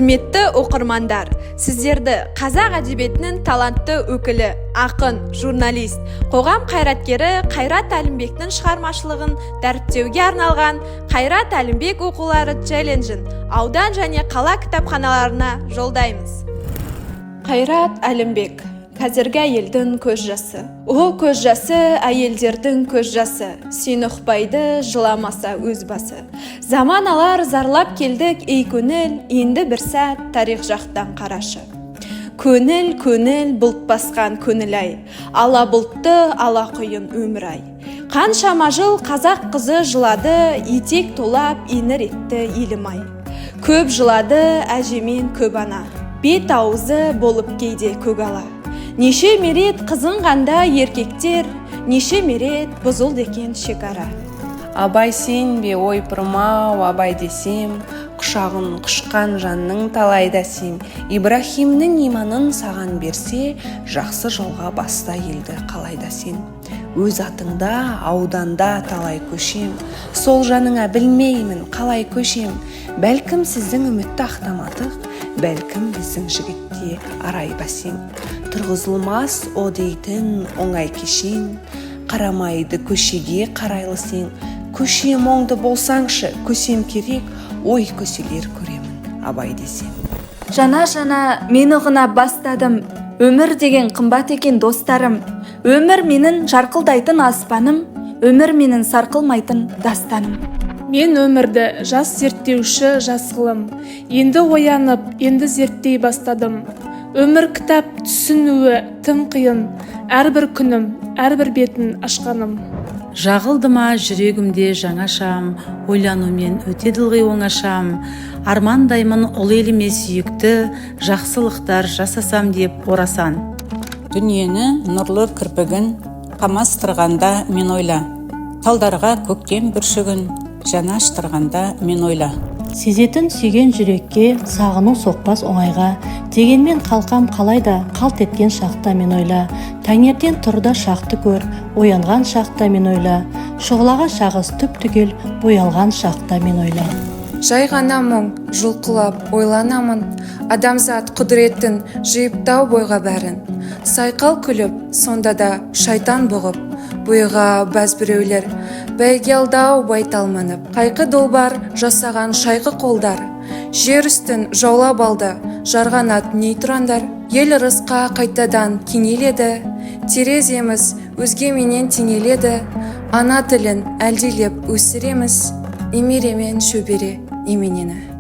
Құрметті оқырмандар, сіздерді қазақ әдебиетінің талантты өкілі, ақын, журналист, қоғам қайраткері Қайрат Әлімбектің шығармашылығын дәріптеуге арналған Қайрат Әлімбек оқулары челленджін аудан және қала кітапханаларына жолдаймыз. Қайрат Әлімбек. Қазіргі әйелдің көз жасы. О, көз жасы, әйелдердің көз жасы. Сен ұқпайды, жыламаса өз басы. Заман алар зарлап келдік, ей көңіл, енді бір сәт тарих жақтан қарашы. Көңіл, бұлт басқан көңіл ай, ала бұлтты, ала құйын өмір ай. Қаншама жыл қазақ қызы жылады, етек толап, енір етті елім ай. Көп жылады, әжемен көп ана, бет аузы болып кейде көгала. Неше мерет қызынғанда еркектер, неше мерет бұзылды екен шекара. Абай сен бе ойпырмау абай десем, құшағын құшқан жанның талайда сен. Ибрахимнің иманын саған берсе, жақсы жолға баста елді қалайда сен. Өз атыңда, ауданда талай көшем, сол жаныңа білмеймін қалай көшем. Бәлкім сіздің үмітті ақтамадық, бәлкім біздің жігітте арай басең. Тұрғызылмас о дейтін оңай кешен, қарамайды көшеге қарайлы сен. Көшем оңды болсаңшы, көсем керек, ой көселер көремін абай десем. Жана мен ұғына бастадым, өмір деген қымбат екен достарым. Өмір менің жарқылдайтын аспаным, өмір менің сарқылмайтын дастаным. Мен өмірді жас зерттеуші жас ғылым, енді оянып, енді зерттей бастадым. Өмір кітап түсінуі тым қиын, әрбір күнім, әрбір бетін ашқаным. Жағылды ма жүрегімде жаңа шам, ойланумен өтеді ылғи оңашам. Армандаймын ұлы еліме сүйікті, жақсылықтар жасасам деп орасан. Дүниені нұрлы кірпігін қамастырғанда мен ойла. Талдарға көктем бүршігін жанаштырғанда мен ойла. Сезетін сүйген жүрекке сағыну соқпас оңайға, дегенмен қалқам қалайда қалт еткен шақта мен ойла. Таңертең тұрда шақты көр, оянған шақта мен ойла. Шұғылаға шағыз түп түгел, боялған шақта мен ойла. Жай ғана мұң жұлқылап ойланамын, адамзат құдіреттің жиыптау бойға бәрін. Сайқал күліп, сонда да шайтан бұғып, бұйға бәз біреулер бәйге алдау байталманып. Қайқы долбар жасаған шайқы қолдар, жер үстін жаулап алды жарғанат нейтрандар. Ел ырысқа қайтадан кенеледі, тереземіз өзге менен теңеледі. Ана тілін әлдилеп өсіреміз, емеремен шөбере еменені.